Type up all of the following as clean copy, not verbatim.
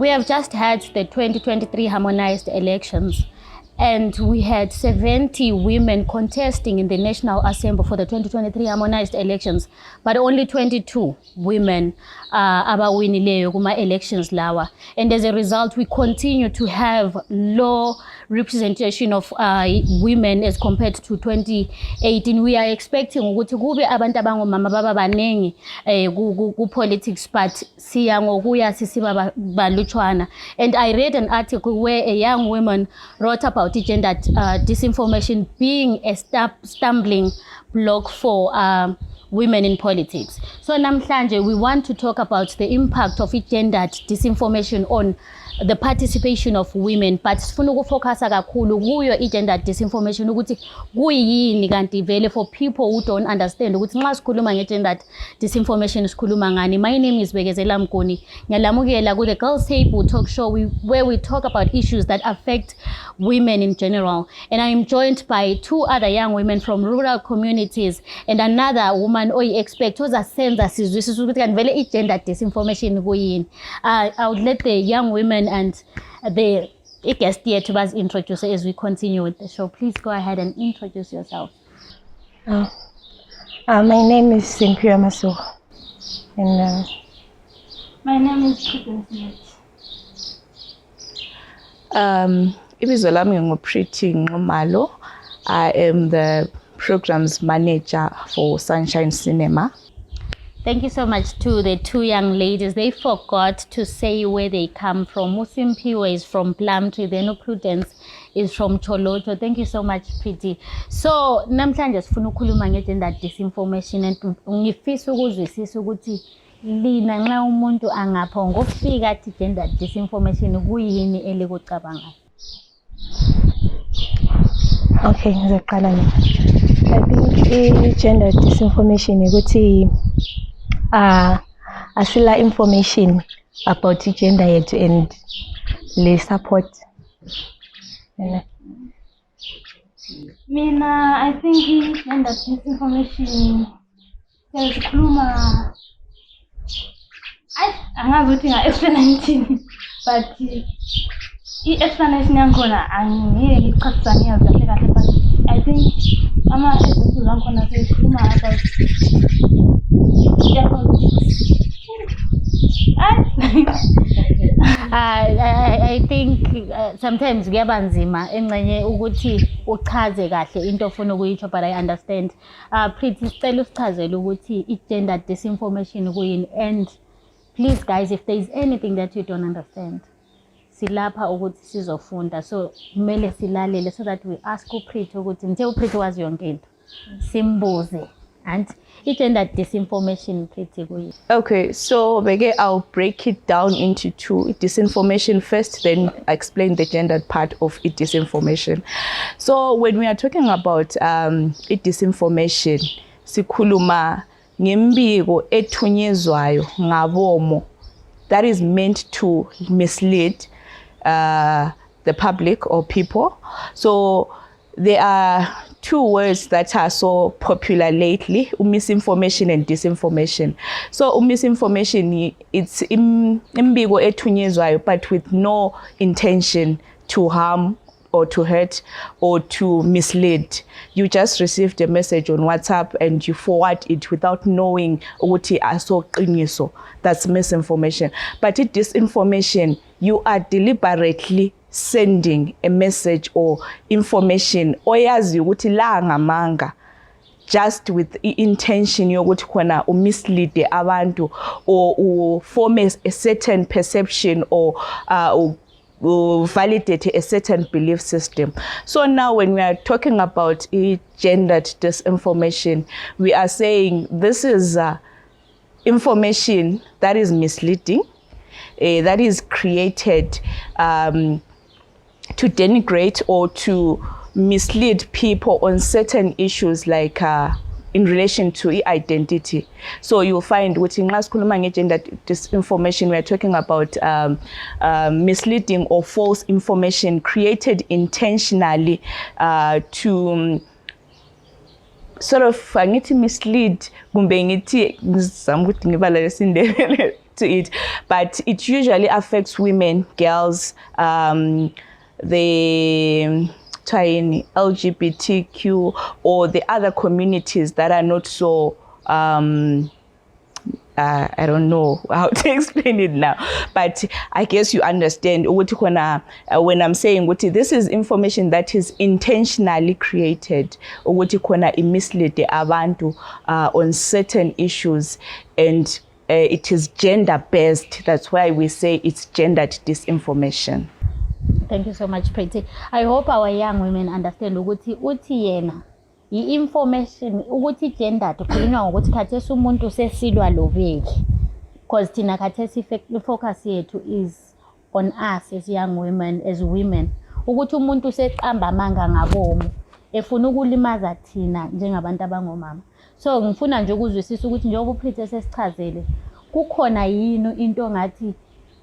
We have just had the 2023 harmonized elections, and we had 70 women contesting in the National Assembly for the 2023 harmonized elections, but only 22 women abawinileyo kuma elections lawa. And as a result, we continue to have low representation of women as compared to 2018. We are expecting ukuthi kube abantu abangomama baba banengi ku politics, but siya ngokuya sisiba balutshwana. And I read an article where a young woman wrote about gender disinformation being a stumbling block for women in politics. So namhlanje we want to talk about the impact of gendered disinformation on the participation of women, but sifuna ukufocusa kakhulu kuyo gendered disinformation ukuthi kuyini kanti vele for people who don't understand ukuthi nxa sikhuluma ngegendered disinformation sikhuluma ngani. My name is Bekezela Mkoni. Ngiyalamukela ku the Girls Table talk show where we talk about issues that affect women in general, and I am joined by two other young women from rural communities and another woman expert ozasenza sizwisisa ukuthi kanti vele gendered disinformation kuyini. I would let the young women and the guest here to us introduce as we continue with the show. Please go ahead and introduce yourself. My name is Simpira Maso, and my name is Prudence Smith. Ibizo lami nguPretty Nxumalo. I am the programs manager for Sunshine Cinema. Thank you so much to the two young ladies. They forgot to say where they come from. Musimpiwe is from Plumtree, then Prudence is from Cholocho. Thank you so much, Pretty. So, namhlanje sifuna ukukhuluma ngegendered disinformation, and ngifisa ukuzwisisa ukuthi lina nxa umuntu angapha ngofika athi gendered disinformation kuyini elikucabanga. okay, ngizoqala mina. I think gender disinformation ukuthi asila information about gender yethu and le support. Mina, I think gender disinformation siyazikhuluma angazi ukuthi nga-explanation but i-explanation yankhona angeke ngichasisane yazi kahle kahle, but I think ama-examples ankhona siyazikhuluma about I think sometimes kuyaba nzima engcenye ukuthi uchaze kahle into ofuna ukuyitsho, but I understand. Pretty, sicela usichazele ukuthi i-gender disinformation kuyini, and please guys, if there is anything that you don't understand, silapha ukuthi sizofunda, so kumele silalele so that we ask uPretty ukuthi nje uPretty wazi yonke into simbuze. And gender disinformation, Pretty. Okay, so I'll break it down into two. Disinformation first, then I explain the gendered part of disinformation. So when we are talking about disinformation, sikhuluma ngembiko ethunyezwayo ngabomo that is meant to mislead the public or people. So there are two words that are so popular lately, misinformation and disinformation. So misinformation, it's imbiko ethunyezwayo, but with no intention to harm or to hurt or to mislead. You just received a message on WhatsApp and you forward it without knowing ukuthi asoqiniso. That's misinformation. But disinformation, you are deliberately sending a message or information oyazi ukuthi la ngamanga, just with the intention yokuthi khona mislead abantu or form a certain perception or validate a certain belief system. So now when we are talking about gendered disinformation, we are saying this is information that is misleading, that is created to denigrate or to mislead people on certain issues like in relation to identity. So you'll find with gender disinformation, we are talking about misleading or false information created intentionally to sort of mislead, to it, but it usually affects women, girls, the LGBTQ or the other communities that are not so I don't know how to explain it now, but I guess you understand when I'm saying this is information that is intentionally created mislead abantu on certain issues, and it is gender based. That's why we say it's gendered disinformation. Thank you so much, Pretty. I hope our young women understand uthi yena i-information ukuthi gender kukhulunywa ngokuthi khathesi umuntu sesilwa loveki, because thina khathesi i-focus yethu is on us as young women, as women, ukuthi umuntu seqamba amanga ngabomu efuna ukulimaza thina njengabantu abangomama. So ngifuna nje ukuzwisisa ukuthi njengoba uPretty sesichazele kukhona yini into ngathi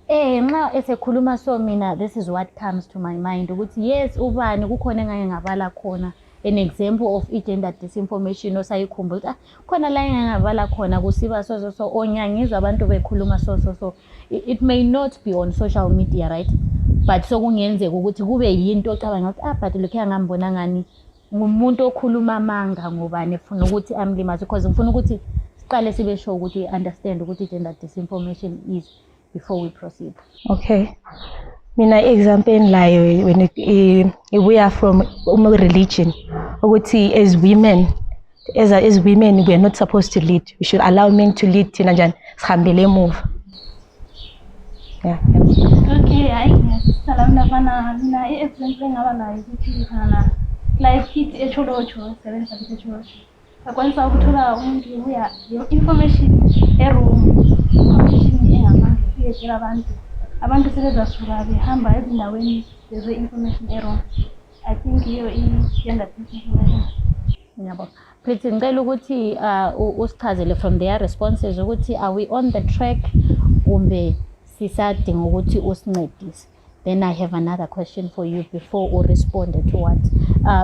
nxa esekhuluma so mina this is what comes to my mind ukuthi yes ubani kukhona engake ngabala khona an example of gender disinformation osayikhumbula khona la engabala khona kusiba so onyangizwa abantu bekhuluma so it may not be on social media, right, but sokungenzeka ukuthi kube yinto ocabanga ukuthi but lokho ngambona ngani ngumuntu okhuluma amanga ngobani efuna ukuthi amlimaze, because ngifuna ukuthi siqale sibe sure ukuthi we understand ukuthi gender disinformation is before we proceed. Okay. Mina example layo when we are from religion ukuthi as women we are not supposed to lead. We should allow men to lead thina njani sihambele emuva. Yeah. Okay, salam nafana mina example ngaba nayo ukuthi khana like kids echolocho sebenza echolocho akwanisa ukuthola umuntu uya information wrong, information engamanga kuyetshela abantu sebezasuka behamba ezindaweni leze information wrong. I think hiyo gender disinformation. Yabo. Pretty ngicela ukuthi usichazele from their responses ukuthi are we on the track kumbe sisadinga ukuthi usincedise. Then I have another question for you before we respond to what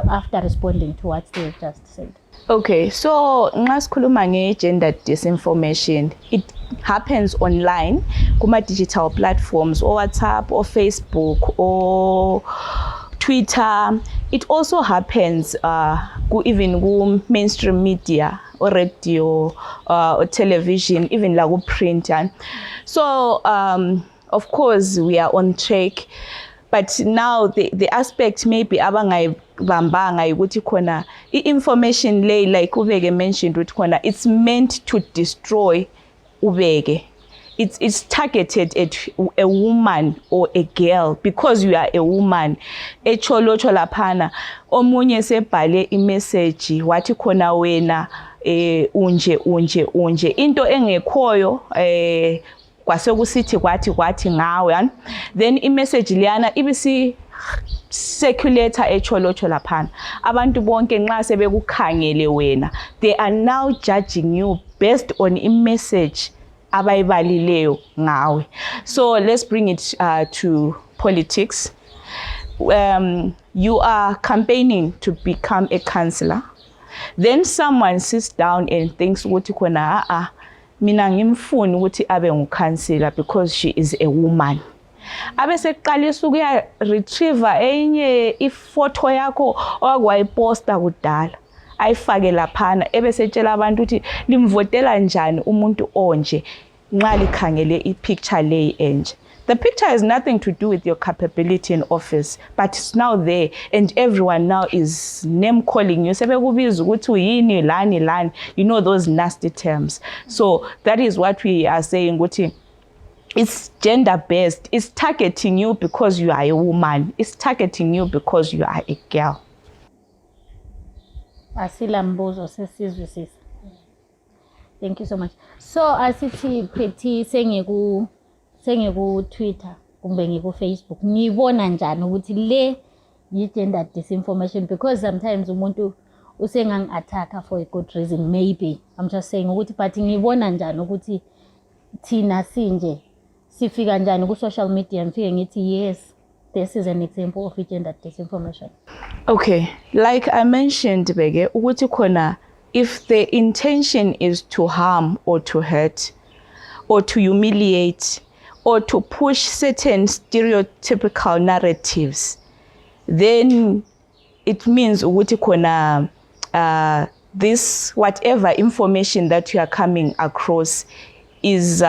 after responding to what they just said. Okay, so nxa sikhuluma nge-gender disinformation, it happens online kuma digital platforms or WhatsApp or Facebook or Twitter. It also happens even ku mainstream media or radio or television, even like print. So of course we are on track, but now the aspect maybe abangayibambanga ukuthi khona i-information lay like ubeke mentioned ukuthi khona it's meant to destroy ubeke. It's targeted at a woman or a girl because you are a woman. Echolocho laphana omunye sebhale imessage wathi khona wena unje into engekhoyo kwase kusithi kwathi ngawe, then imessage liyana ibisi circulator echolocho laphana abantu bonke nxa sebekukhangele wena, they are now judging you based on imessage abayibalileyo ngawe. So let's bring it to politics. You are campaigning to become a councillor, then someone sits down and thinks ukuthi khona mina ngimfuni ukuthi abe ngukhansela because she is a woman. Abese qalisa ukuya retriever enye ifoto yakho okwayiposta kudala ayifake laphana ebese tshela abantu ukuthi limvotela njani umuntu onje nxa likhangele ipicture lay enje. The picture has nothing to do with your capability in office, but it's now there and everyone now is name calling you. Sebekubiza ukuthi uyini lani, you know those nasty terms. So that is what we are saying ukuthi it's gender based. It's targeting you because you are a woman. It's targeting you because you are a girl. Asila mbuzo sesizwisisa. Thank you so much. So asithi Pretty sengiku Twitter kumbe ngiku Facebook ngibona njani ukuthi le yi gender disinformation, because sometimes umuntu usengang attacker for a good reason, maybe I'm just saying ukuthi but ngibona njani ukuthi thina sinje sifika njani ku social media ngifike ngithi yes this is an example of gender disinformation. Okay, like I mentioned bege ukuthi khona if the intention is to harm or to hurt, or to humiliate or to push certain stereotypical narratives, then it means ukuthi khona this whatever information that you are coming across is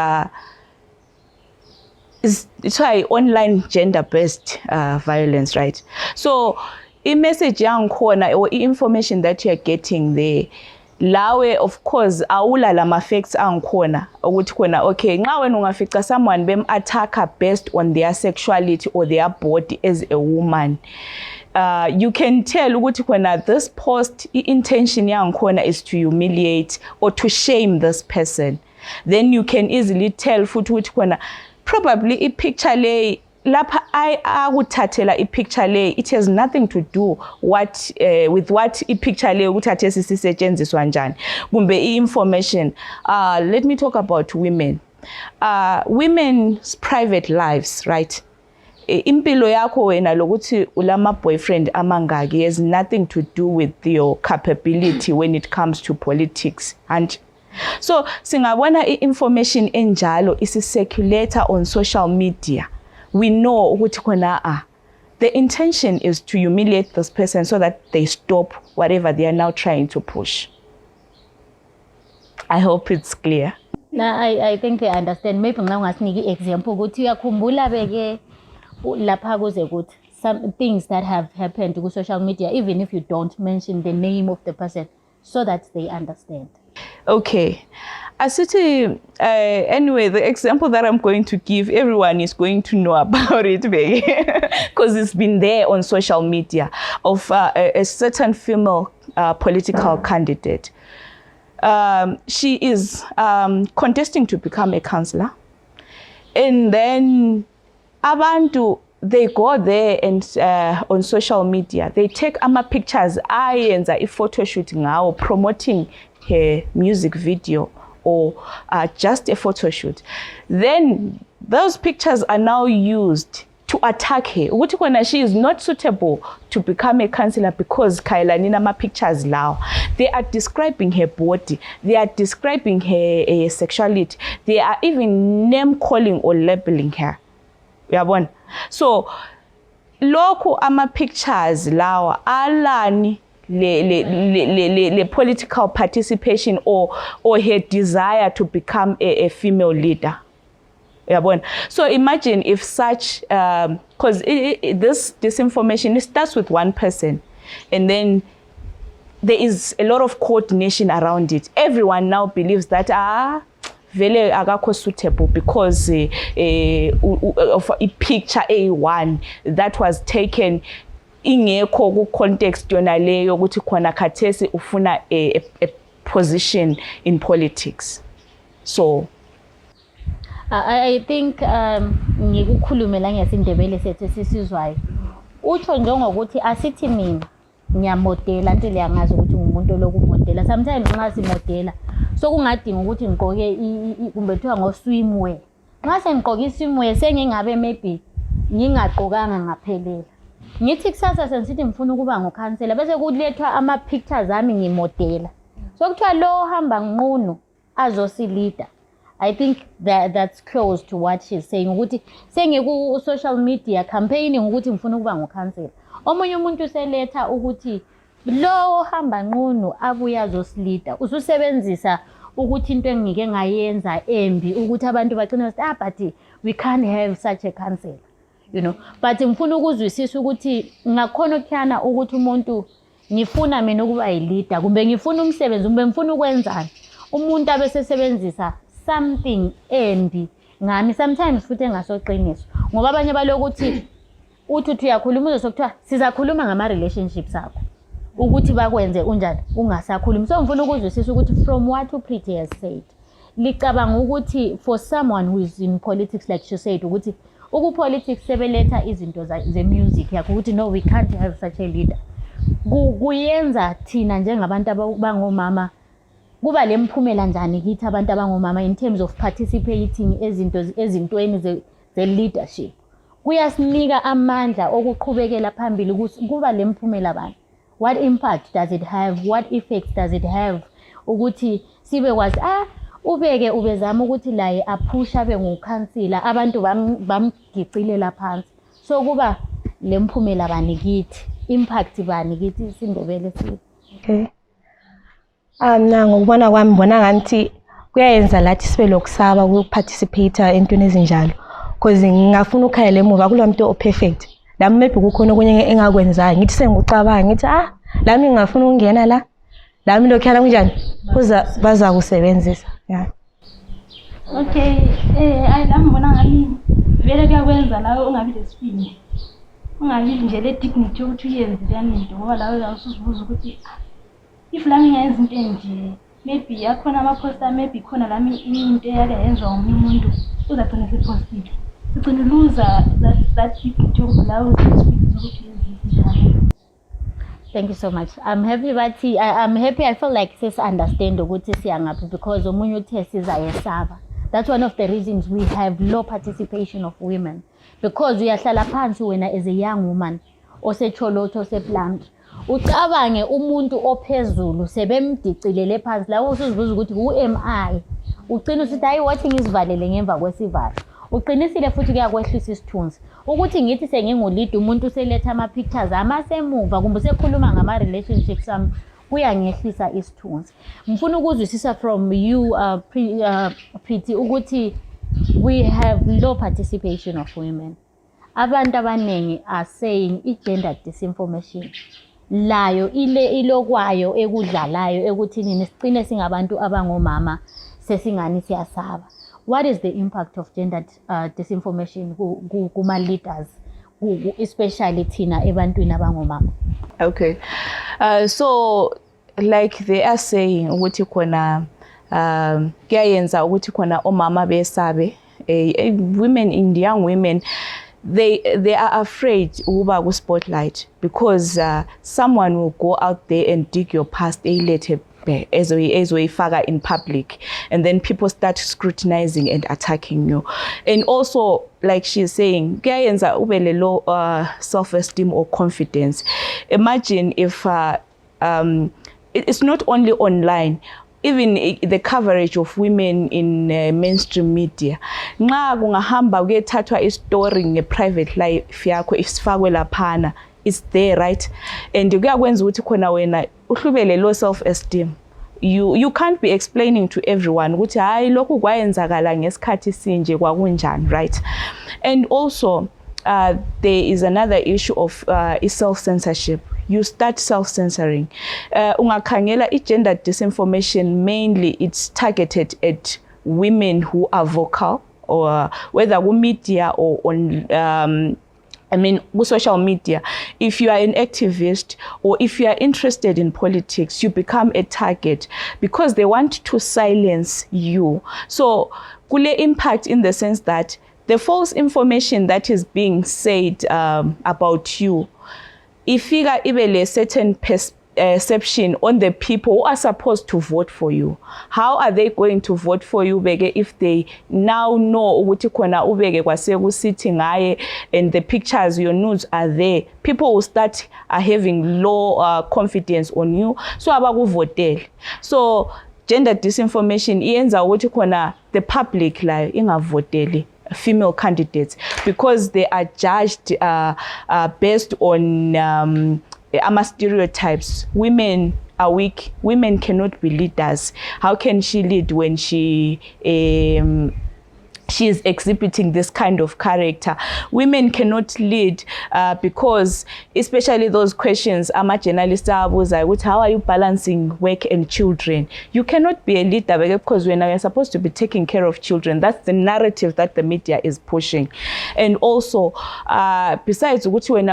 it's why online gender-based violence, right? So i-message yangikhona or i-information that you are getting there, lawe of course awula lama facts angikhona ukuthi khona okay nxa wena ungafica someone bem-attacka based on their sexuality or their body as a woman, you can tell ukuthi khona this post intention yangikhona is to humiliate or to shame this person. Then you can easily tell futhi ukuthi khona probably i-picture le lapha akuthathela i-picture le, it has nothing to do with what i-picture le ukuthathe sisetshenziswa njani kumbe i-information. Let me talk about women. Women's private lives, right? Impilo yakho wena lokuthi ulama boyfriend amangaki has nothing to do with your capability when it comes to politics. And so singabona i-information enjalo isi-circulator on social media, we know ukuthi khona the intention is to humiliate this person so that they stop whatever they are now trying to push. I hope it's clear. Now I think I understand. Maybe now ngasiniki example ukuthi uyakhumbula beke lapha kuze ukuthi some things that have happened to social media, even if you don't mention the name of the person, so that they understand. Okay. Anyway, the example that I'm going to give, everyone is going to know about it because it's been there on social media of a certain female political candidate. She is contesting to become a councillor. And then abantu, they go there and on social media, they take pictures, and a photo shooting or promoting her music video or just a photo shoot. Then those pictures are now used to attack her. Ukuthi khona she is not suitable to become a councillor because kailanina ma pictures lao. They are describing her body. They are describing her sexuality. They are even name calling or labeling her. Uyabona? So lokhu ama pictures lawa alani le political participation or her desire to become a female leader. So imagine if such, because this disinformation, it starts with one person and then there is a lot of coordination around it. Everyone now believes that vele akakho suitable because of a picture A1 that was taken ingekho ku context yona leyo ukuthi khona khathesi ufuna a position in politics. So I think ngikukhulume la ngesindebele sethu sisizwayo. Utsho njengokuthi asithi mina ngiyamodela until yangazi ukuthi ngumuntu lokumodela. Sometimes nxa simodela so kungadinga ukuthi ngigqoke kumbe kuthiwa ngo swimwear. Nxa sengigqoke iswimwear sengingabe maybe ngingagqokanga ngaphelela. Ngithi kusasa sensithi ngifuna ukuba ngokhansela bese kulethwa ama pictures ami ngimodela. So kuthiwa lo hamba nqunu azosilida. I think that's close to what she's saying. Ukuthi sengiku social media campaigning ukuthi ngifuna ukuba ngokhansela. Omunye umuntu useletha ukuthi lo hamba nqunu abuya azosilida. Ususebenzisa ukuthi into engike ngayenza embi ukuthi abantu bagcina but we can't have such a council. You know, but ngifuna ukuzwisisa ukuthi ngakhona ukukhana ukuthi umuntu ngifuna mina ukuba yileader kumbe ngifuna umsebenzi kumbe ngifuna ukwenzani umuntu abesesebenzisa something embi ngami sometimes futhi engasoqiniso ngoba abanye balokuthi uthi uyakhuluma uzokuthiwa sizakhuluma ngama relationships akho ukuthi bakwenze unjani ungasakhulumi. So ngifuna ukuzwisisa ukuthi from what uPriti has said licabanga ukuthi for someone who is in politics like she said ukuthi politics sebeletha izinto ze music yakho ukuthi no we can't have such a leader. Kuyenza thina njengabantu abangomama kuba lemphumela njani kithi abantu abangomama in terms of participating ezintweni ze leadership. Kuyasinika amandla okuqhubekela phambili kuba lemphumela bani. What impact does it have? What effects does it have? Ukuthi sibe kwazi ubeke ubezama ukuthi laye aphusha abe ngukhansila abantu bamgicilela phansi. So kuba le mphumela bani kithi, impact bani kithi isindebele sithi. Okay. Mina ngokubona kwami ngibona ngathi kuyayenza lathi sibe lokusaba ukuparticipate entweni ezinjalo, because ngingafuna ukhayela emuva kulo muntu operfect. La maybe kukhona okunye engakwenzayo ngithi sengicabanga ngithi lami ngingafuna ukungena la, lami lokhana kunjani baza kusebenzisa. Yeah. Okay, lami ngibona ngani vele kuyakwenza lawe ungabi lesibindi, ungabi nje le dignity yokuthi uyenze leyani into, ngoba lawe awusuzibuza ukuthi if lami ngenza into enje, maybe yakhona ama-poster, maybe khona lami into eyake yenziwa ngomunye umuntu uzagcina sepostile, ugcina loser that dignity yokuthi lawe uzisibindi zokuthi uyenze njalo. Thank you so much. I'm happy I feel like sis understand ukuthi siyangaphi, because omunye uthe sizayesaba. That's one of the reasons we have low participation of women, because uyahlala phansi wena as a young woman osecholoto seplant ucabange umuntu ophezulu sebemdicilele phansi, la usuzibuza ukuthi who am I, ugcina usithi hayi watching isivalele ngemva kwesivalo, uqinisile futhi kuyakwehlisa isithunzi ukuthi ngithi sengingulid umuntu useletha ama pictures amasemuva kumbe sekhuluma ngama relationships sami kuyangehlisa isithunzi. Ngifuna ukuzwisisa from you Pretty ukuthi we have low participation of women. Abantu abaningi are saying i-gender disinformation layo ilokwayo ekudlalayo ekuthini nisicine singabantu abangomama sesingani siyasaba. What is the impact of gender disinformation kuma leaders, especially thina ebantwini abangomama? Okay. So like they are saying ukuthi khona kuyayenza ukuthi khona omama besabe, women, in young women, they are afraid ukuba ku spotlight, because someone will go out there and dig your past ezoyifaka in public, and then people start scrutinizing and attacking you. And also, like she's saying, kuyayenza ube le low self-esteem or confidence. Imagine if it's not only online, even the coverage of women in mainstream media. Nxa kungahamba kuyethathwa istory nge-private life yakho isifakwe laphana, it's there, right? And kuyakwenza ukuthi khona wena uhlubele low self-esteem. You can't be explaining to everyone ukuthi hayi lokhu kwayenzakala ngesikhathi sinje kwakunjani, right? And also there is another issue of self-censorship. You start self-censoring. Ungakhangela gender disinformation, mainly it's targeted at women who are vocal, or whether media or on social media. If you are an activist or if you are interested in politics, you become a target because they want to silence you. So kule impact in the sense that the false information that is being said about you, ifika ibele certain perception on the people who are supposed to vote for you. How are they going to vote for you beke if they now know ukuthi khona ubeke kwasekusithi ngaye and the pictures, your nudes are there? People will start having low confidence on you, so abakuvotele. So gender disinformation iyenza ukuthi khona the public la ingavoteli female candidates because they are judged based on stereotypes. Women are weak. Women cannot be leaders. How can she lead when she is exhibiting this kind of character? Women cannot lead because, especially those questions, journalists abuza, how are you balancing work and children? You cannot be a leader because when you're supposed to be taking care of children, that's the narrative that the media is pushing. And also, besides, when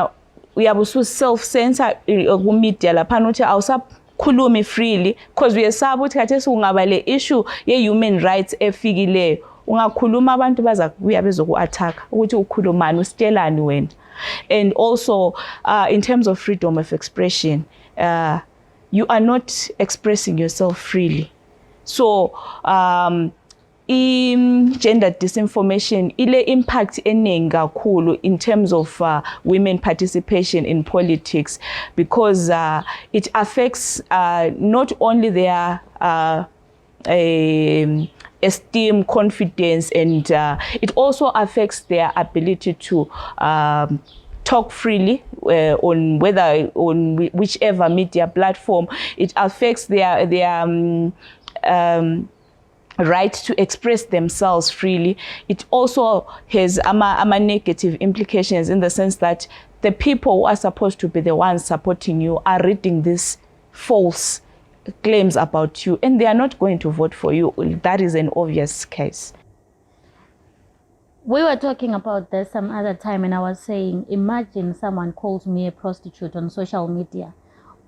we are self-censor media laphana uthi awusakhulumi freely because uyesaba ukuthi khathesi kungaba le issue ye human rights efikileyo ungakhuluma abantu baza kuya bezoku-attack ukuthi ukhulumani usitshelani wena. And also in terms of freedom of expression, you are not expressing yourself freely. So gender disinformation ile impact eningi kakhulu in terms of women participation in politics, because it affects not only their esteem, confidence, and it also affects their ability to talk freely on whichever media platform. It affects their right to express themselves freely. It also has negative implications in the sense that the people who are supposed to be the ones supporting you are reading these false claims about you, and they are not going to vote for you. That is an obvious case. We were talking about this some other time, and I was saying, imagine someone calls me a prostitute on social media.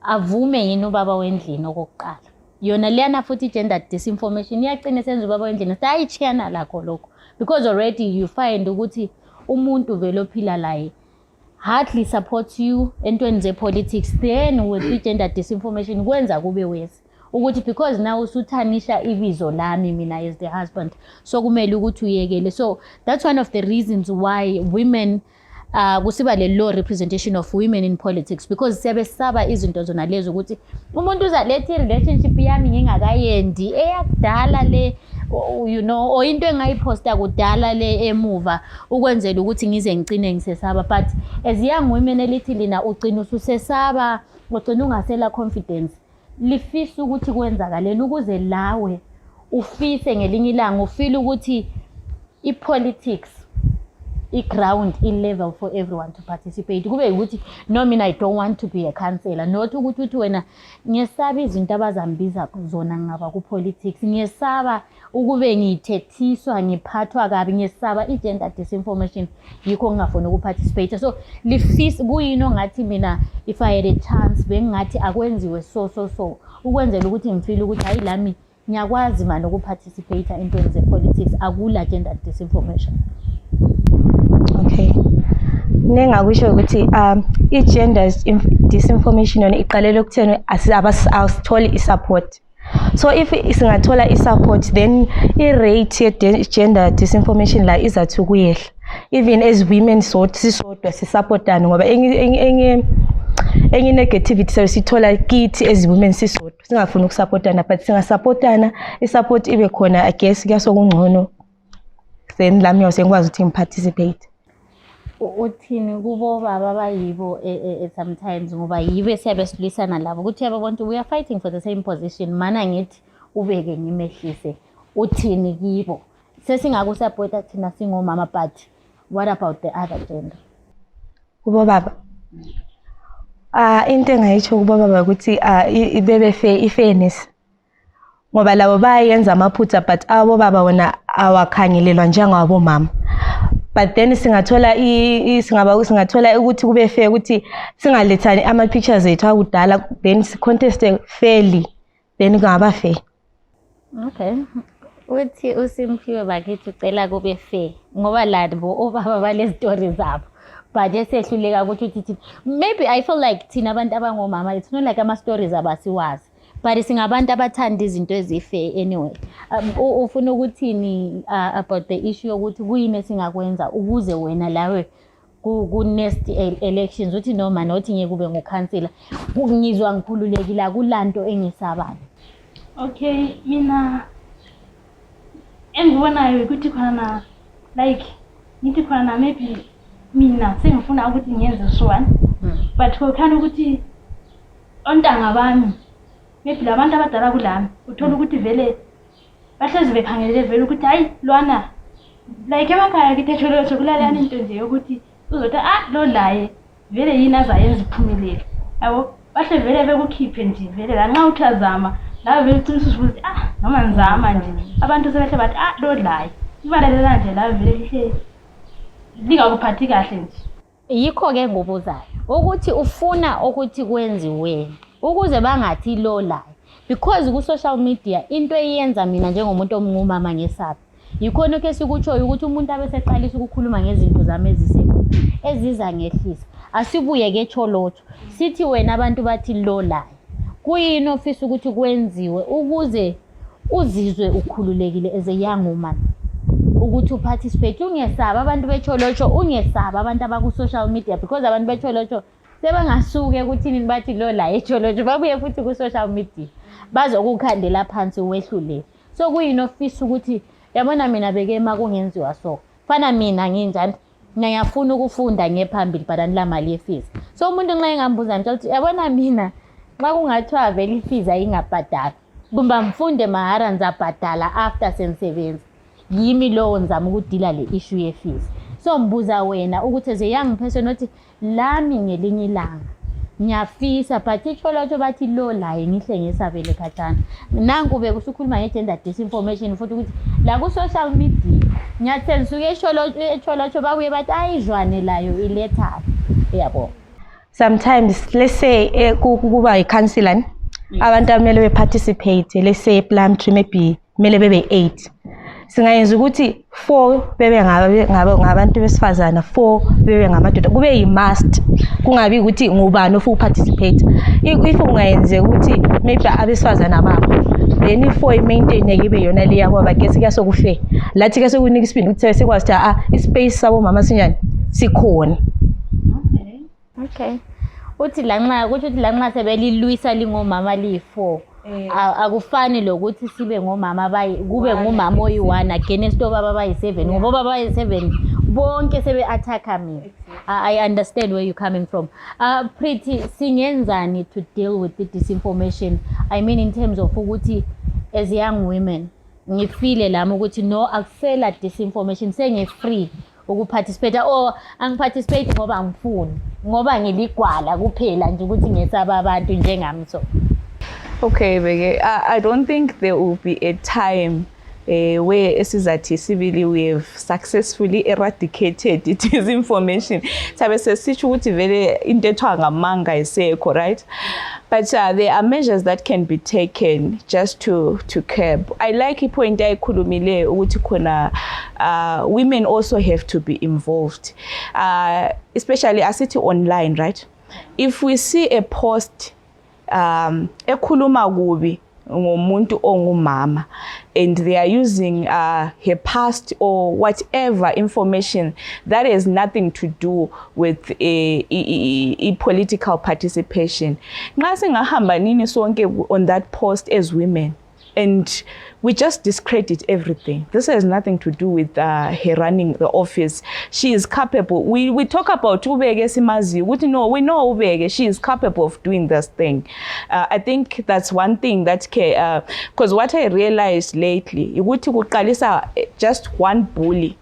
Avume yini ubaba wendlini okokuqala. Yona liyana futhi gender disinformation iyaqina senza ubaba wendlini sayitshiyana lakho lokho, because already you find ukuthi umuntu vele ophila laye hardly supports you entweni ze-politics, then with i-gender disinformation kwenza kube worse ukuthi because now usuthanisha ibizo lami mina as the husband, so kumele ukuthi uyekele. So that's one of the reasons why women kusiba le low representation of women in politics, because sebesaba izinto zona lezo ukuthi umuntu uzaletha i-relationship yami ngingakayendi eyakudala le, you know, or into engayiposta kudala le emuva ukwenzela ukuthi ngize ngicine ngisesaba. But as young women elithi lina ugcina ususesaba, ugcina ungasela confidence, lifisa ukuthi kwenzakaleni ukuze lawe ufise ngelinye ilanga ufeel ukuthi i-politics i-ground i-level for everyone to participate. Kube ukuthi no, mina I don't want to be a councillor, not ukuthi uthi wena ngiyesaba izinto abazambiza zona ngaba ku-politics, ngiyesaba ukube ngithethiswa ngiphathwa kabi, ngiyesaba i-gender disinformation, yikho ngingafuni ukuparticipate. So lifisa kuyino ngathi mina if I had a chance bengathi akwenziwe so ukwenzela ukuthi ngifeel ukuthi hayi lami ngiyakwazi manje ukuparticipate entweni ze-politics, akula gender disinformation. Okay. Nengakusho ukuthi i-gender disinformation yona iqalela ukutheni asitholi i-support. So if singathola i-support, then i-rate ye-gender disinformation la izathi kuyehla. Even as women sisodwa sisupportana ngoba enye negativity sithola kithi as women sisodwa singafuni ukusupportana, but singasupportana i-support ibe khona, I guess kuyasokungcono, then lami ngiyakwazi ukuthi ngiparticipate. Uthini kubo baba bayibo sometimes ngoba yibe siyabesilwisana labo ukuthi abantu we are fighting for the same position, mana ngithi ubeke ngimehlise, uthini kibo sesingakusupporta thina singomama, but what about the other gender? Kubo baba into engayitsho kubo baba ukuthi ibebe fairness, ngoba labo bayenza amaphutha but abo baba wona awakhangelelwa njengabo mama. But then singathola ukuthi kube fair ukuthi singalethani ama pictures ethu akudala, then contest fairly, then kungaba fair. Okay. Uthi uSimphiwe bakithi ucela kube fair ngoba labo obaba bale stories zabo, but esehluleka ukuthi maybe I feel like thina abantu abangomama it's not like ama stories abasiwazi, but singabantu abathanda izinto ezifair anyway. Ufuna ukuthini about the issue ukuthi kuyini singakwenza ukuze wena lawe ku next elections uthi noma nothi ngeke kube ngukhansela ngizwa ngikhululekile kulanto engisabayo? Okay, mina engibonayo ukuthi khona like ngithi khona maybe mina sengifuna ukuthi ngiyenze swan, but kokhana ukuthi ontanga bami maybe labantu abadala kulami uthola ukuthi vele bahlezi bekhangelele vele ukuthi hayi lwana like emakhaya kithethelwe sokulalana into nje ukuthi uzothi lo laye vele yini azayenza iphumelele, yabo bahle vele bekukhiphe nje vele la nxa uthazama la vele uciniso ukuthi noma ngizama nje abantu sebehle bathi lo laye ibalelela nje la vele lihle lingakuphathi kahle nje. Yikho ke ngobuzayo ukuthi ufuna ukuthi kwenziwe ukuze bangathi lo laye, because ku social media into eyenza mina njengomuntu omngumama ngesapha yikhona ke sikutshoyo ukuthi umuntu abeseqalisa ukukhuluma ngezinto zami eziza ngehlisa, asibuye ke tholotho sithi wena abantu bathi lo laye kuyini ofisa ukuthi kwenziwe ukuze uzizwe ukhululekile as a young woman ukuthi uparticipate, ungesaba abantu betholotho, ungesaba abantu abaku social media, because abantu betholotho sebangasuke ukuthini bathi lo la etholotho babuye futhi ku social media bazokukhandela phansi wehlulele. so kuyinofisa ukuthi yabona mina beke makungenziwa so fana mina nginjani ngiyafuna ukufunda ngephambili but anilamali yefees so umuntu nxa engambuza nje yabona mina xa kungathiwa vele ifees ayingabhadala kumba mfunde mahara ngizabhadala after sengisebenza yimi lowo ngizama ukudila le issue yefees so mbuza wena ukuthi as a young person othi lami ngelinye ilanga ngiyafisa but itsho bathi lo laye ngihle ngesabele khathana nanku bekusukhuluma nge-gender disinformation futhi ukuthi la ku-social media ngiyathela suke etsho babuye bathi ayizwane layo ilethaphi yabo. Sometimes let's say kuba i-counseling abantu amele be-participate, let's say plum tree maybe mele bebe 8 singayenza ukuthi 4 bebe ngabantu besifazana 4 bebe ngamadoda kube yi-must kungabi ukuthi ngubani ofuna uparticipate if ungayenze ukuthi maybe abesifazana babo then i-4 i-maintain yibe yona le yabo bagesi ke sokufe lathi ke sokunika isibindi ukuthi sekwazi ukuthi ispace sabo mama sinyani sikhona. Okay. Uthi lanxa sebelilwisa lingomama liyi4 akufani lokuthi sibe ngomama kube ngumama oyi1 against obaba bayi7 ngoba baba bayi7 bonke sebe attacka mina. I understand where you're coming from. Pretty singenzani to deal with the disinformation, I mean in terms of ukuthi as young women ngifile lami ukuthi no akusela disinformation sengifree ukuparticipate or angiparticipate ngoba angifuni ngoba ngiligwala kuphela nje ukuthi ngesaba abantu njengami so. Okay, Bege, I don't think there will be a time where esizathi sibili we have successfully eradicated disinformation. Sabe sesitsho ukuthi vele into ethwa ngamanga isekho, right? But there are measures that can be taken just to curb. I like ipoint ayikhulumile ukuthi khona women also have to be involved, especially asithi online, right? If we see a post ekhuluma kubi ngomuntu ongumama and they are using her past or whatever information that has nothing to do with a political participation, nxa singahamba nini sonke on that post as women and we just discredit everything. This has nothing to do with her running the office. She is capable. We talk about Ubege Simazi. We know Ubege. She is capable of doing this thing. I think that's one thing that because what I realized lately, just one bully.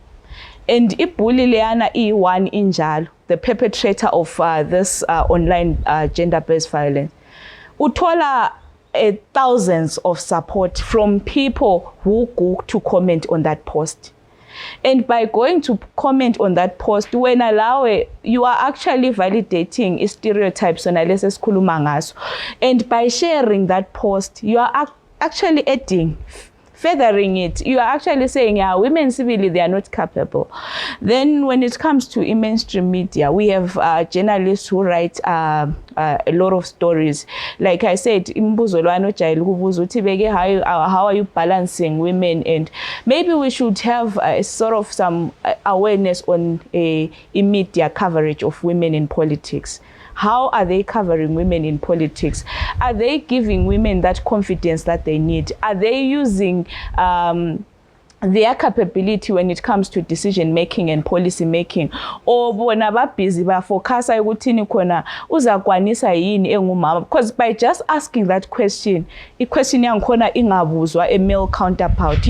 And if bully leana one injalo, the perpetrator of this online gender-based violence, utola thousands of support from people who go to comment on that post. And by going to comment on that post, when you are actually validating stereotypes on and by sharing that post, you are actually adding, feathering it. You are actually saying, yeah, women civilly, they are not capable. Then when it comes to mainstream media, we have journalists who write a lot of stories. Like I said, how are you balancing women? And maybe we should have sort of some awareness on a media coverage of women in politics. How are they covering women in politics? Are they giving women that confidence that they need? Are they using their capability when it comes to decision making and policy making? Or bona ba busy ba focus ukuthi khona uzakwanisa yini engumama? Because by just asking that question, i-question yankhona ingabuzwa a male counterpart,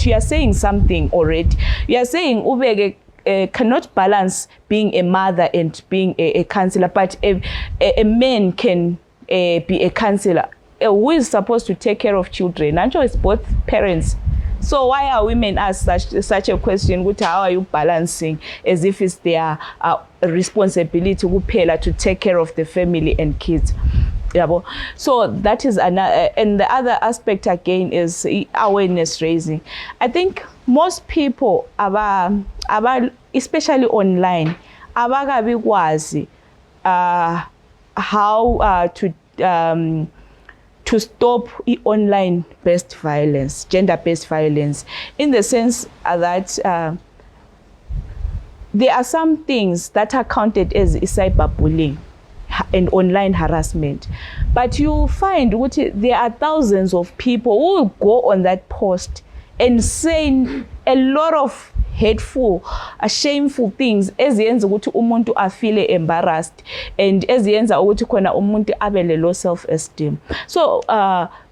you are saying something already. You are saying ubeke cannot balance being a mother and being a counselor, but a man can be a counselor who is supposed to take care of children. And so it's both parents. So why are women asked such a question? How are you balancing as if it's their responsibility to take care of the family and kids? So that is another, and the other aspect again is awareness raising. I think most people, especially online, abakabikwazi how to stop online based violence, gender based violence, in the sense that there are some things that are counted as cyberbullying. and online harassment. But you find there are thousands of people who will go on that post and say a lot of hateful, shameful things eziyenza ukuthi umuntu afeel embarrassed and eziyenza ukuthi khona umuntu abe low self-esteem. So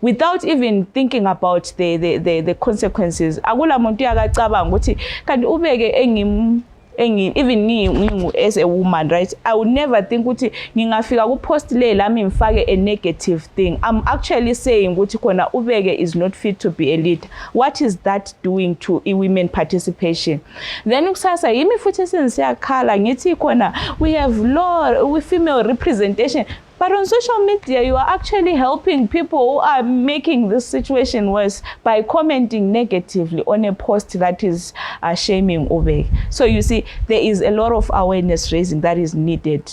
without even thinking about the consequences, akula muntu yakacabanga ukuthi kanti ubeke even me as a woman, right? I would never think ukuthi ngingafika ku post le lami ngifake a negative thing. I'm actually saying ukuthi khona ubeke is not fit to be a leader. What is that doing to women participation? Then ukusasa yimi futhi sensiyakhala ngithi khona we have low female representation. But on social media, you are actually helping people who are making this situation worse by commenting negatively on a post that is shaming Obey. So you see, there is a lot of awareness raising that is needed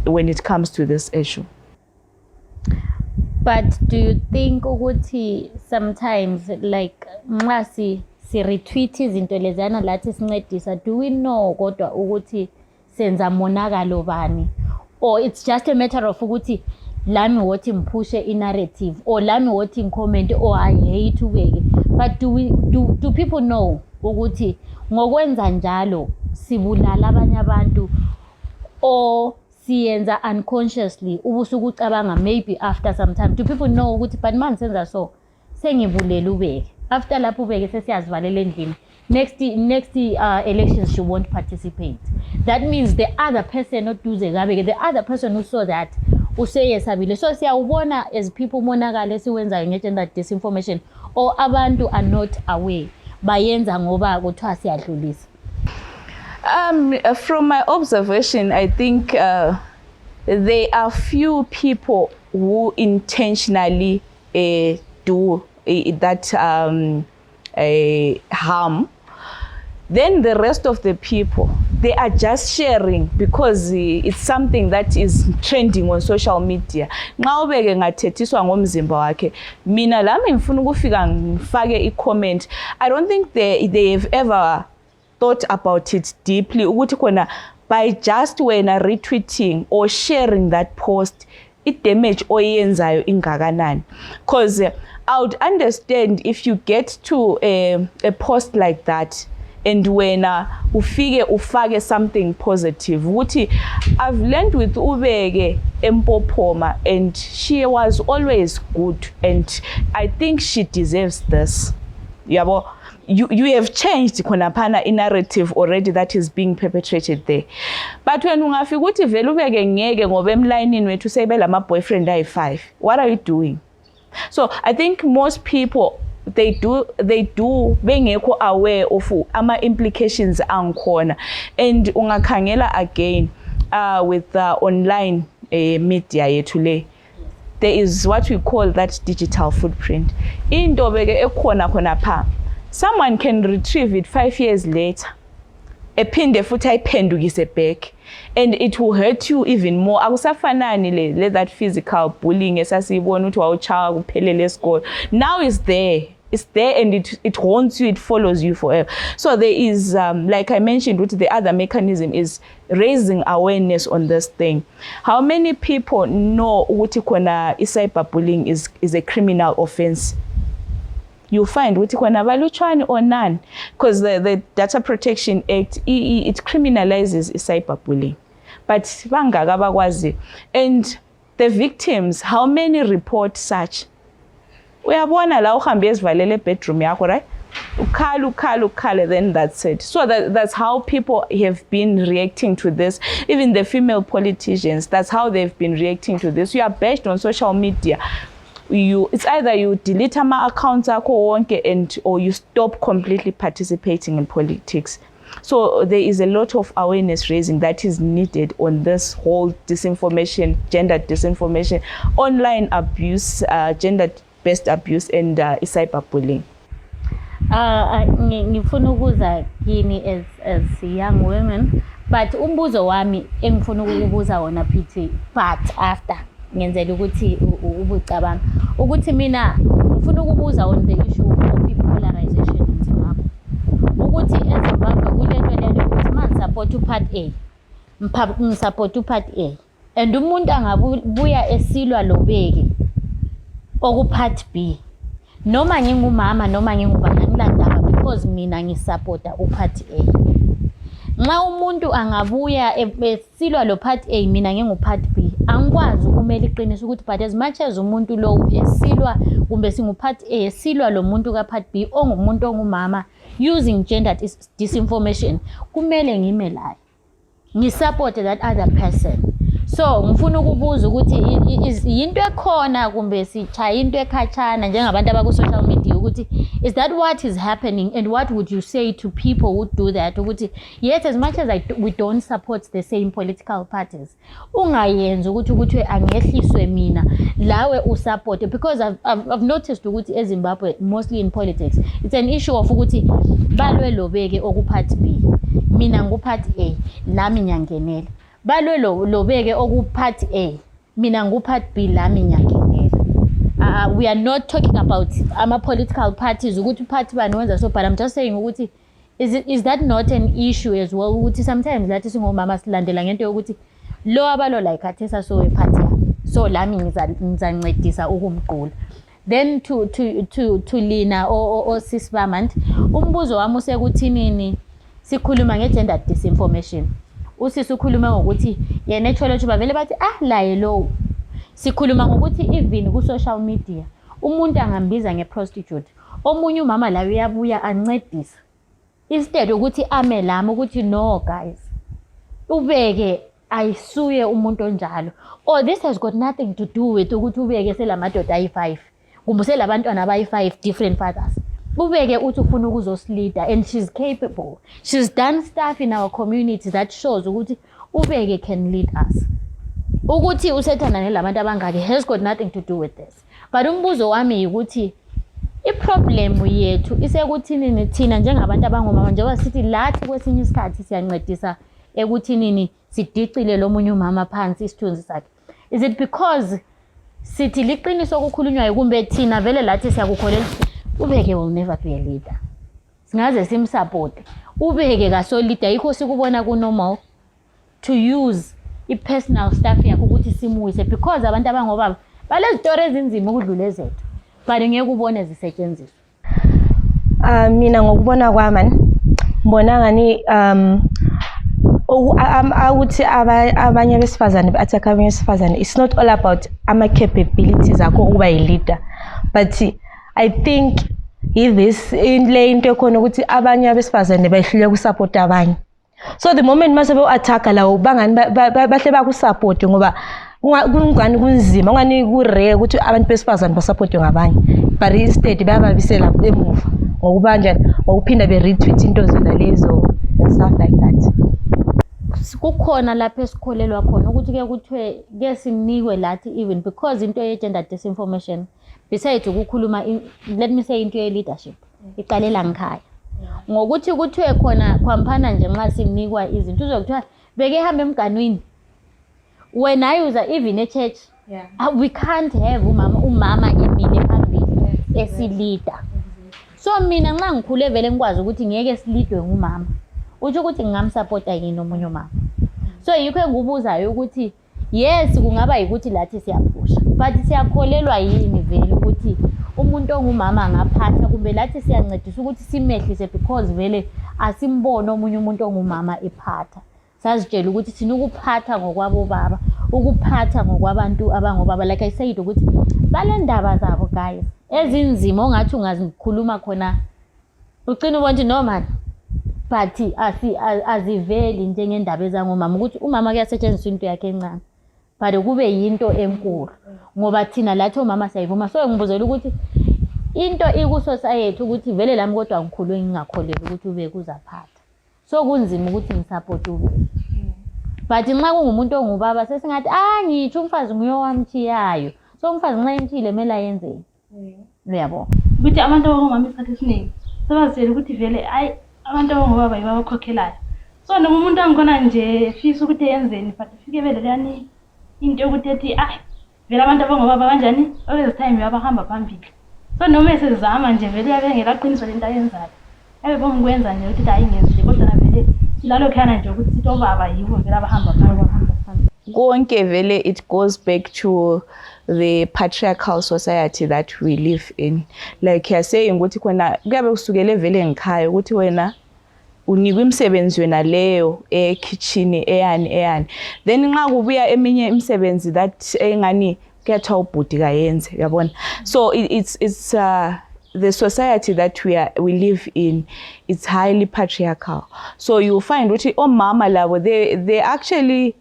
when it comes to this issue. But do you think ukuthi sometimes like nxa si retweet izinto lezana lathi sincedisa, do we know kodwa ukuthi senza monakalo bani? Or it's just a matter of ukuthi lami wothi mphushe i-narrative or lami wothi comment or I hate ubeke? But do people know ukuthi ngokwenza njalo sibulala abanye abantu or siyenza unconsciously ubusukucabanga maybe after some time? Do people know ukuthi but man senza so sengibulela ubeke, after lapho ubeke sesiyazivalela endlini, next elections she won't participate? That means the other person not do the other person who saw that useyesabile. So siyawubona as people monakalo esiwenzayo ngegender disinformation, or abantu are not aware bayenza ngoba kuthiwa siyadlulisa. From my observation, I think there are few people who intentionally do that harm. Then the rest of the people, they are just sharing because it's something that is trending on social media. Nxa ubeke ngathethiswa ngomzimba wakhe, mina lami ngifuna ukufika ngifake i-comment. I don't think they have ever thought about it deeply ukuthi khona by just wena retweeting or sharing that post, it damage oyenzayo ingakanani. Because I would understand if you get to a post like that and when ufake something positive. Wuti, I've learned with Ubege Empopoma and she was always good and I think she deserves this. Yabo, you have changed konapana in narrative already that is being perpetrated there. But when ungafika uthi vele ubeke ngeke ngoba emlineini wethu sebela ama boyfriend ayi5, what are you doing? So I think most people they do bengekho aware of ama implications angikhona, and ungakhangela again with online media yethu le, there is what we call that digital footprint. Into beke ekhona khona pha, someone can retrieve it 5 years later ephinde futhi ayiphendukise back, and it will hurt you even more. Akusafanani le that physical bullying esasiyibona uthi wawuchawa kuphelele esikole. Now it's there and it haunts you, it follows you forever. So there is like I mentioned, the other mechanism is raising awareness on this thing. How many people know ukuthi khona cyberbullying is a criminal offense? You find ukuthi khona balutshwane or none, because the Data Protection Act it criminalizes cyberbullying, but bangaka bakwazi. And the victims, how many report such? Uyabona la uhambe esivalele bedroom yakho, right? Ukhala, then that's it. So that's how people have been reacting to this. Even the female politicians, that's how they've been reacting to this. You are bashed on social media. It's either you delete my accounts or you stop completely participating in politics. So there is a lot of awareness raising that is needed on this whole disinformation, gender disinformation, online abuse, gender-based abuse, and cyberbullying. Ngifuna ukuza kini as young women, but umbuzo wami engifuna ukubuza wona phithi but after ngenzela ukuthi ubucabanga ukuthi mina ngifuna ukubuza on the issue of polarization in Zimbabwe, ukuthi eZimbabwe kulento leyo ukuthi man support part A, ngisupport part A, and umuntu angabuya esilwa lobeke okupart B, noma ngingumama noma ngingubani ngilandaba because mina ngisupporta upart A. Nxa umuntu angabuya esilwa lo part A mina ngingupart B, angikwazi ukumela iqiniso ukuthi but as much as umuntu lo esilwa kumbe singupart A esilwa lo muntu kapart B ongumuntu ongumama using gender disinformation, kumele ngime laye ngisupport that other person. So ngifuna ukubuza ukuthi yinto ekhona kumbe sichaya into ekhatshana njengabantu abaku social media ukuthi is that what is happening, and what would you say to people who do that? Ukuthi yes, as much as we don't support the same political parties, ungayenza ukuthi angehliswe mina lawe usupport, because I've noticed ukuthi eZimbabwe mostly in politics it's an issue of ukuthi balwe lobeke okupart B, mina ngupart A lami ngiyangenela, balwe lobeke okupart A, mina ngupart B lami ngiyangenela. We are not talking about political parties ukuthi party bani wenza so, but I'm just saying ukuthi is that not an issue as well ukuthi sometimes lathi singomama silandela ngento yokuthi lo abalo like athesa so party so lami ngizancedisa ukumqula. Then to Lina o Sisbamant, umbuzo wami usekuthinini sikhuluma ngegender disinformation. Usisi ukhuluma ngokuthi yena echolotsho bavele bathi laye lo. Sikhuluma ngokuthi even ku social media umuntu angambiza ngeprostitute, omunye umama la uyabuya ancedisa instead ukuthi amelama ukuthi no guys ubeke ayisuye umuntu onjalo, or this has got nothing to do with ukuthi ubeke selamadoda ayi5 kumbe selabantwana abayi5 different fathers. Ubeke uthi ufuna ukuzosilida and she's capable, she's done stuff in our community that shows ukuthi ubeke can lead us. Ukuthi usethana nelabantu abangaki has got nothing to do with this. But umbuzo wami ukuthi iproblem yethu isekuthinini thina njengabantu abangomama njengoba sithi lathi kwesinye isikhathi siyancedisa ekuthinini sidicile lomunye umama phansi isithunzi sakhe. Is it because sithi liqiniso okukhulunywayo kumbe thina vele lathi siyakukholela ubeke will never be a leader, singaze simsupport ubeke kasolida, yikho sikubona kunormal to use i-personal stuff yakho ukuthi simuyise because abantu abangobaba balezitori ezinzima ukudlula ezethu but ngeke ubone zisetshenziswa. Mina ngokubona kwami ngibona ngani ukuthi abanye besifazane be-attack abanye besifazane, it's not all about ama-capabilities akho ukuba yi-leader, but I think this le into ekhona ukuthi abanye abesifazane bayihlule ukusupport abanye. So the moment mase be-attack lawo bangani bahle bakusupport ngoba kungani kunzima ungani kurare ukuthi abantu besifazane basupport ngabanye, but instead bayababisela emuva ngokuba njani ngokuphinda be-retweet into zona lezo stuff like that. Kukhona lapho esikholelwa khona ukuthi ke kuthiwe ke sinikwe lathi even because into ye-gender disinformation besides ukukhuluma let me say into ye-leadership iqalela ngikhaya ngokuthi kuthiwe khona khwampana nje nxa sinikwa izinto uzokuthiwa beke hambe emganwini. When I use even a church, we can't have umama emile phambili esilida. So mina nxa ngikhule vele ngikwazi ukuthi ngeke silidwe ngumama, uthi ukuthi ngingamsupporta yini omunye umama. So yikho engibuzayo ukuthi yes kungaba yikuthi lathi siyaphusha, but siyakholelwa yini vele ukuthi umuntu ongumama angaphatha kumbe lathi siyancedisa ukuthi simehlise because vele asimbone omunye umuntu ongumama ephatha. Sazitshela ukuthi thina ukuphatha ngokwabo baba, ukuphatha ngokwabantu abangobaba, like I said ukuthi balendaba zabo guys ezinzima ongathi ungazikhuluma khona ucina ubona no man, but aziveli njengendaba ezangomama ukuthi umama kuyasetshenziswa into yakhe encane but kube yinto enkulu ngoba thina lathi omama siyayivuma. So ngibuzela ukuthi into ikusociety ukuthi vele lami kodwa ngikhulwe ngingakholeli ukuthi ube kuzaphatha, so kunzima ukuthi ngisupport ube. But nxa kungumuntu ongubaba sesingathi ngitsho umfazi nguyowamthiyayo, so umfazi nxa emthile kumele ayenzeni. Uyabona ukuthi abantu abangomama isikhathi esiningi sebazitshela ukuthi vele abantu abangobaba yibabakhokhelayo, so noma umuntu angikhona nje fisa ukuthi yenzeni but ufike vele lani into yokuthi ethi vele abantu abangobaba kanjani always time yabahamba phambili. So noma esezama nje vele yabengela qiniso lento ayenzayo abe bongikwenza nje ukuthi ayingenzi kodwa vele silalo khana nje ukuthi sithi obaba yibo vele abahamba phambili. konke vele it goes back to the patriarchal society that we live in. Like you're saying ukuthi khona kuyabe kusukele vele ngikhaya ukuthi wena unikwe imisebenzi wena leyo kitchen eyani then nxa kubuya eminye imisebenzi that engani kuyathiwa ubhuti kayenze yabona. So it's the society that we live in, it's highly patriarchal. So you find ukuthi omama labo they actually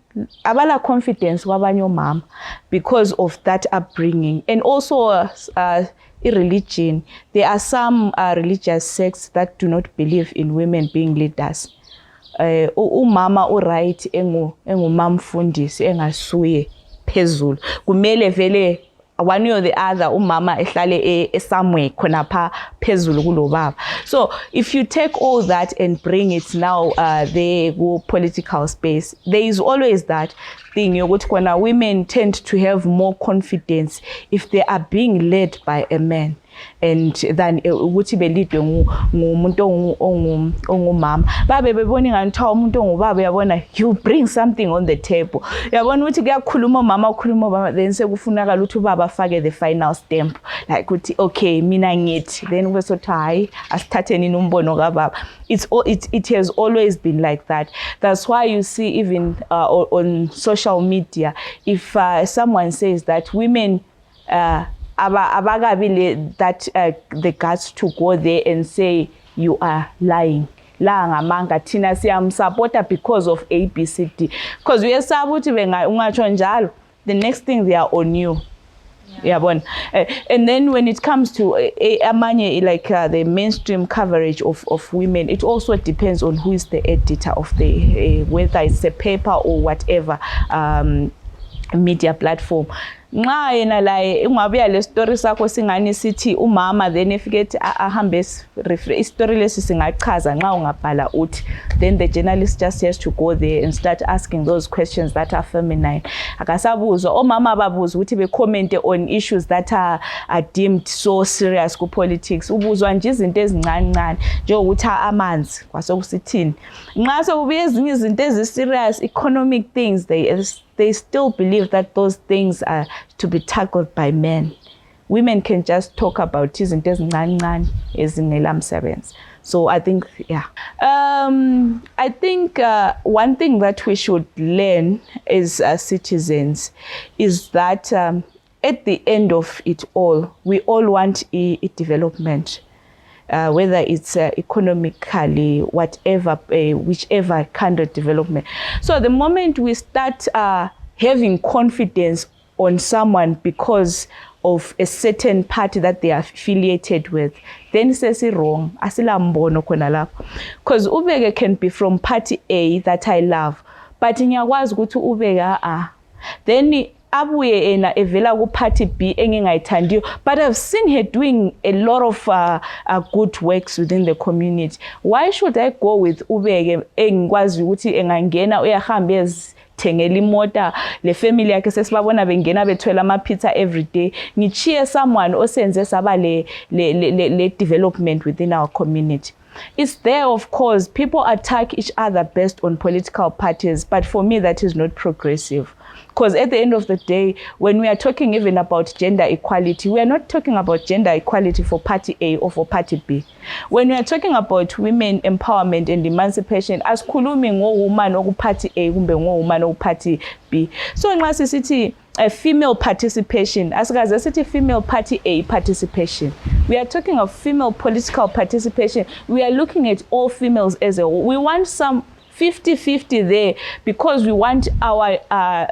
abala confidence kwabanye omama because of that upbringing. And also religion, there are some religious sects that do not believe in women being leaders. Umama right engumamfundisi engasuye phezulu kumele vele one or the other umama ehlale somewhere khona pha phezulu kulobaba. So if you take all that and bring it now the political space, there is always that thing yokuthi khona women tend to have more confidence if they are being led by a man and than ukuthi belidwe ngumuntu ongumama. Babe bebona ngani thawa umuntu ongubaba yabona you bring something on the table. Yabona ukuthi kuyakhuluma umama ukhuluma ubaba then sekufunakala ukuthi ubaba afake the final stamp like ukuthi okay mina ngithi then kube sothi hayi asithatheni nombono kababa. It has always been like that. That's why you see even on social media if someone says that women abagabile that the guts to go there and say you are lying la ngamanga thina siyamsupporta because of ABCD, because uyesaba ukuthi ungatsho njalo the next thing they are on you. Yabona. And then when it comes to amanye like the mainstream coverage of women, it also depends on who is the editor of the whether it's a paper or whatever media platform. Nxa yena la ungabuya le story sakho singani sithi umama then ifike ahambe istory lesi singachaza nxa ungabhala uthi, then the journalist just has to go there and start asking those questions that are feminine. Akasabuzwa omama ababuza ukuthi be comment on issues that are deemed so serious ku politics. Ubuzwa nje izinto ezincancane njengokuthi amanzi kwasokusithini. Nxa sokubuye ezinye izinto ezi serious economic things, they still believe that those things are to be tackled by men. Women can just talk about izinto ezincancane ezingelamsebenzi. So I think, yeah. I think one thing that we should learn as citizens is that at the end of it all, we all want a development. Whether it's economically, whatever, whichever kind of development. So the moment we start having confidence on someone because of a certain party that they are affiliated with, then it's wrong. Asila mbono khona lapho. Because ubeke can be from party A that I love, but ngiyakwazi ukuthi ubeka then abuye ena evela ku party B engingayithandiyo, but I've seen her doing a lot of good works within the community. Why should I go with ubeke engikwazi ukuthi engangena uyahamba ezithengela imota le family yakhe sesibabona bengena bethwela ama pizza every day, ngichiye someone osenze saba le development within our community. It's there, of course, people attack each other based on political parties, but for me that is not progressive. Because at the end of the day, when we are talking even about gender equality, we are not talking about gender equality for party A or for party B. When we are talking about women empowerment and emancipation, as khulumi ngowoman oku party A kumbe ngowoman oku party B. So nxa sisithi female participation, asikaze sithi female party A participation. We are talking of female political participation. We are looking at all females as a whole. We want some 50-50 there because we want our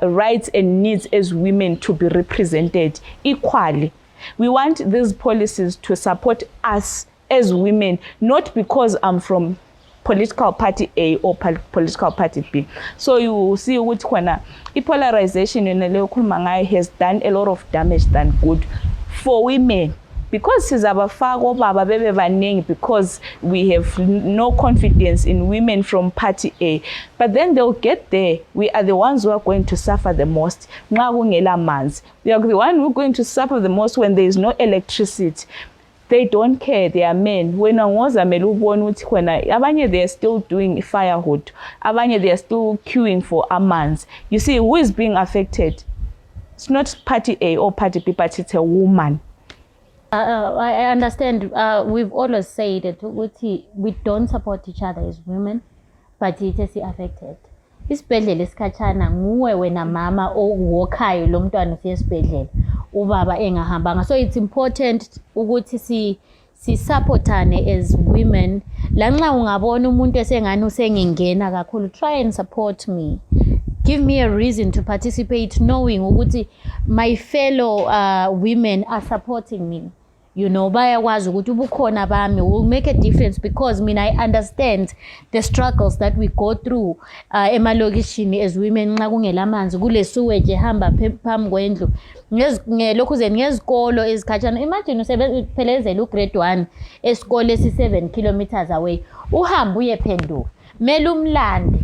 rights and needs as women to be represented equally. We want these policies to support us as women, not because I'm from political party A or political party B. So you see ukuthi khona polarization leyo khuluma ngayo has done a lot of damage than good for women. Because sizabafaka obaba bebe baningi because we have no confidence in women from party A. But then they'll get there. We are the ones who are going to suffer the most. We are the one who are going to suffer the most when there is no electricity. they don't care, they are men. When angozamela ubona ukuthi khona abanye they are still doing firewood, abanye they are still queuing for amanzi. You see, who is being affected? It's not party A or party B, but it's a woman. I understand. We've always said that we don't support each other as women, but it is affected. Isibhedlela esikhatshana nguwe wena mama owokhayo lo mntwana usesibhedlela ubaba engahambanga. So it's important ukuthi si-supportane as women. Lanxa ungabona umuntu esengani usengingena kakhulu, try and support me. Give me a reason to participate, knowing ukuthi my fellow women are supporting me. You know, bayakwazi ukuthi ubukhona bami will make a difference, because I understand the struggles that we go through emalokishini as women. Nxa kungela amanzi kule sewage ehamba phambi kwendlu, ngelokhuzeni ngezikolo ezikhatshana. Imagine usebephelezela ugrade 1 esikole esi7 kilometers away, uhamba uyephenduka, mele umlande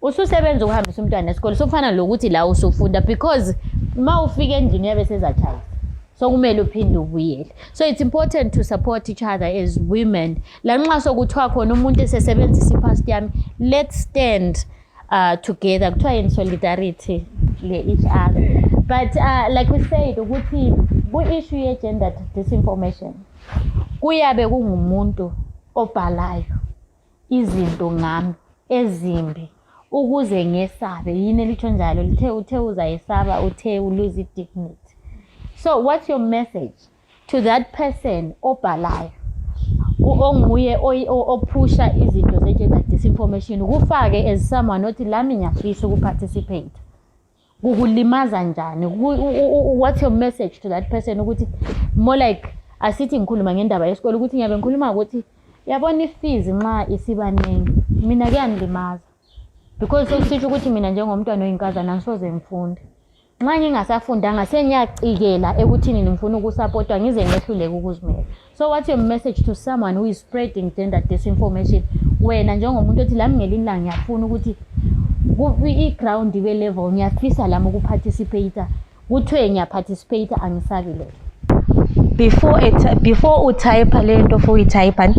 ususebenza ukuhambisa umntwana esikole. Sokufana lokuthi la usufunda, because ma ufika endlini yabe sezatshaya, so kumele uphinde ubuyele. So it's important to support each other as women. Lanxa sokuthiwa khona umuntu esesebenzisa ipast yami, let's stand together, kuthiwa in solidarity each other. But like we said, ukuthi ku-issue ye-gender disinformation kuyabe kungumuntu obhalayo izinto ngami ezimbi ukuze ngesabe. Yini elitsho njalo, uthe uzayesaba, uthe lose dignity. So what's your message to that person obhalayo onguye opusha izinto ze-gender disinformation, kufake as someone othi lami ngiyafisa ukuparticipate, kukulimaza njani? What's your message to that person ukuthi more like asithi ngikhuluma ngendaba yesikole ukuthi ngiyabe ngikhuluma ukuthi yabona ifees nxa isibaningi mina kuyangilimaza, because sokusitsho ukuthi mina njengomntwana oyinkazana ngisoze ngifunde. Nxa ngingasafundanga sengiyacikela ekuthini ngifuna ukusupportwa ngize ngehluleke ukuzimela. So what's your message to someone who is spreading gender disinformation? Wena njengomuntu othi lami ngelinye ilanga ngiyafuna ukuthi i-ground ibe level, ngiyafisa lami ukuparticipate, kuthiwe ngiyaparticipate angisabile. Before utype lento for uyitype,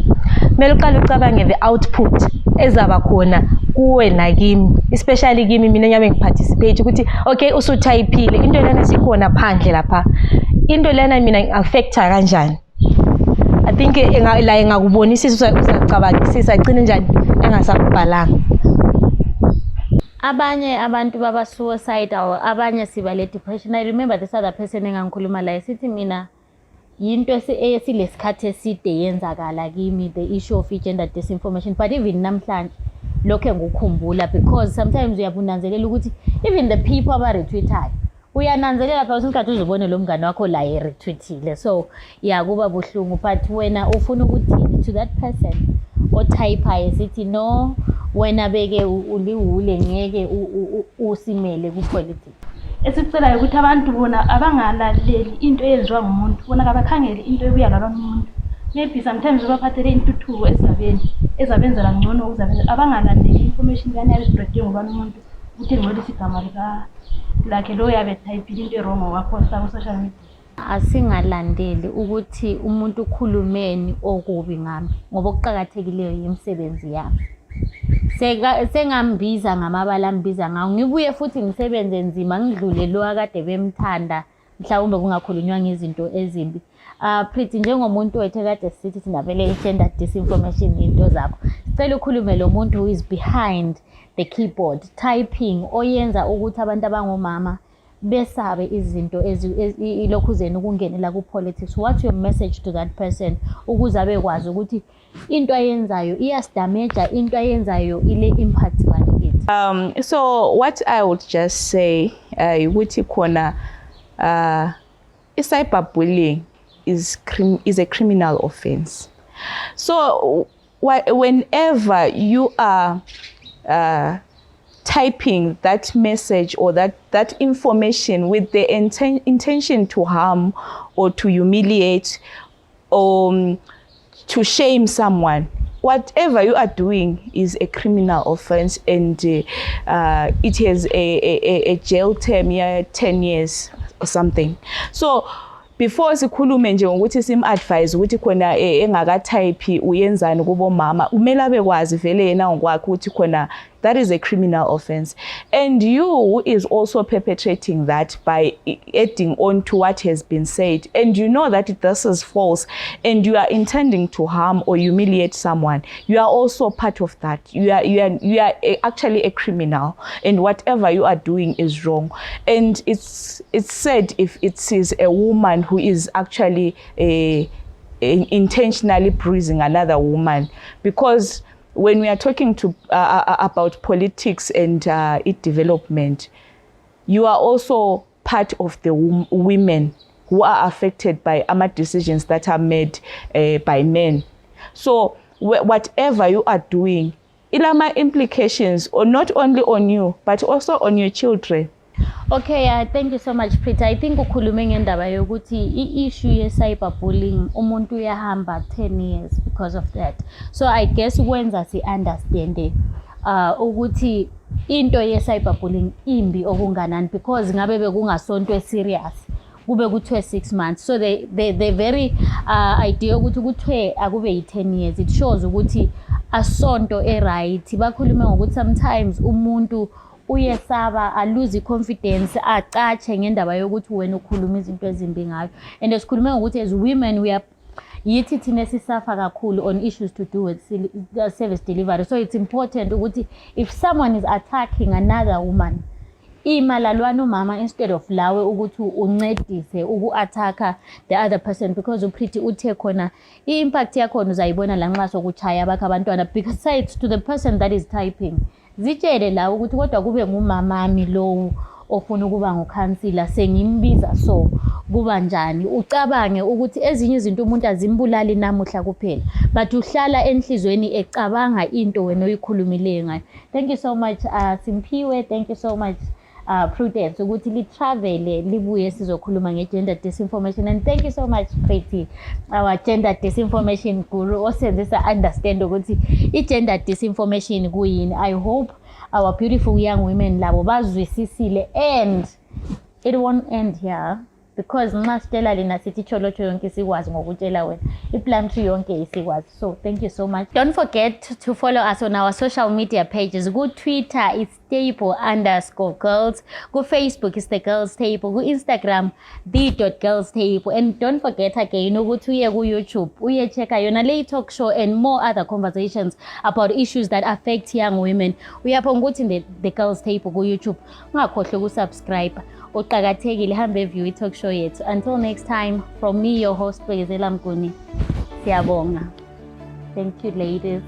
kumele uqale ucabange the output ezaba khona kuwe nakimi, especially kimi mina ngiyabe ngiparticipate ukuthi okay usutypeile into lena sikhona phandle lapha, into lena mina ngi-affecta kanjani. I think la engakubonisisa uzacabangisisa agcine njani engasakubhalanga. Abanye abantu baba suicidal, abanye siba le depression. I remember this other person engangikhuluma la esithi mina yinto esilesikhathi eside yenzakala kimi, the issue of gender disinformation. But even namhlanje lokho ngikukhumbula, because sometimes uyabunanzelela ukuthi even the people aba-retweetayo uyananzelela phela usinkathi uzibone lo mngane wakho la retweetile. So kuba buhlungu, but wena ufuna ukuthi to that person otypeayo sithi no, wena beke uliwule ngeke usimele ku-politics. Esicelayo ukuthi abantu bona abangalaleli into eyenziwa ngumuntu, bona kabakhangele into ebuya ngalona umuntu. Maybe sometimes ubaphathele intuthuko ezabenzela ngcono, abangalandeli information kanye spreading ngolona umuntu ukuthi ngcolisa igama lakhe lo yabe typile into wrong waposta ku social media. Asingalandeli ukuthi umuntu ukhulumeni okubi ngami, ngoba okuqhakathekileyo yimisebenzi yami. Sengambiza ngamabala ambiza ngawo, ngibuye futhi ngisebenze nzima ngidlule lo akade bemthanda mhlawumbe kungakhulunywa ngezinto ezimbi. Pretty njengomuntu wethu kade sithi thina vele gender disinformation into zakho, sicela ukhulume lo muntu who is behind the keyboard typing, oyenza ukuthi abantu abangomama besabe izinto ilokhuzeni ukungenela ku-politics. What's your message to that person ukuze abekwazi ukuthi into ayenzayo iyasidameja, into ayenzayo ile impact bani? So what I would just say ukuthi khona cyberbullying is a criminal offense. So whenever you are typing that message or that information with the intention to harm or to humiliate or to shame someone, whatever you are doing is a criminal offense, and it has a jail term, 10 years or something. So before sikhulume nje ngokuthi sim-advise ukuthi khona engakatype uyenzani kubo mama, umele abekwazi vele yena ngokwakhe ukuthi khona that is a criminal offense. And you who is also perpetrating that by adding on to what has been said, and you know that this is false, and you are intending to harm or humiliate someone, you are also part of that. You are actually a criminal, and whatever you are doing is wrong. And it's said if it is a woman who is actually intentionally bruising another woman, because when we are talking to about politics and its development, you are also part of the women who are affected by decisions that are made by men. So whatever you are doing, ilama implications, or not only on you, but also on your children. Okay, thank you so much, Prita. I think ukhulume ngendaba yokuthi i-issue ye-cyberbullying umuntu uyahamba 10 years because of that. So I guess ukwenza si-understande ukuthi into ye-cyberbullying imbi okunganani, because ngabe bekungasonto serious kube kuthiwe 6 months. So the very idea ukuthi kuthiwe akube yi-10 years, it shows ukuthi asonto right. Bakhulume ngokuthi sometimes umuntu uyesaba, lose confidence, acache ngendaba yokuthi wena ukhuluma izinto ezimbi ngayo. And esikhulume ngokuthi as women we are yithi thina sisuffer kakhulu on issues to do with service delivery. So it's important ukuthi if someone is attacking another woman, imalalwana umama instead of lawe ukuthi uncedise uku-attacka the other person, because uPriti uthe khona i-impact yakhona uzayibona la nxa sokuchaya bakho abantwana, besides to the person that is typing. Zitshele la ukuthi kodwa kube ngumamami lowu ofuna ukuba ngukhansila, sengimbiza so kuba njani. Ucabange ukuthi ezinye izinto umuntu azimbulali namuhla kuphela, but uhlala enhlizweni ecabanga into wena oyikhulumileyo ngayo. Thank you so much Simphiwe, thank you so much Prudence ukuthi li-travele libuye sizokhuluma nge-gender disinformation. And thank you so much Priti, our gender disinformation guru, osenzisa understand ukuthi i-gender disinformation kuyini. I hope our beautiful young women labo bazwisisile, and it won't end here, because nxa sitshela lina sithi cholocho yonke sikwazi ngokutshela wena, iplantry yonke isikwazi. So thank you so much. Don't forget to follow us on our social media pages. Go Twitter, it's stable_girls. Go Facebook, it's the girls table. Go Instagram, the.girls table. And don't forget again, go to YouTube, uye check yona le talk show and more other conversations about issues that affect young women. We are in the girls table go YouTube. Ungakhohlwa ukusubscribe. Uqakathekile hambe view talk show yethu. Until next time, from me your host Bezela Mguni. Siyabonga. Thank you ladies.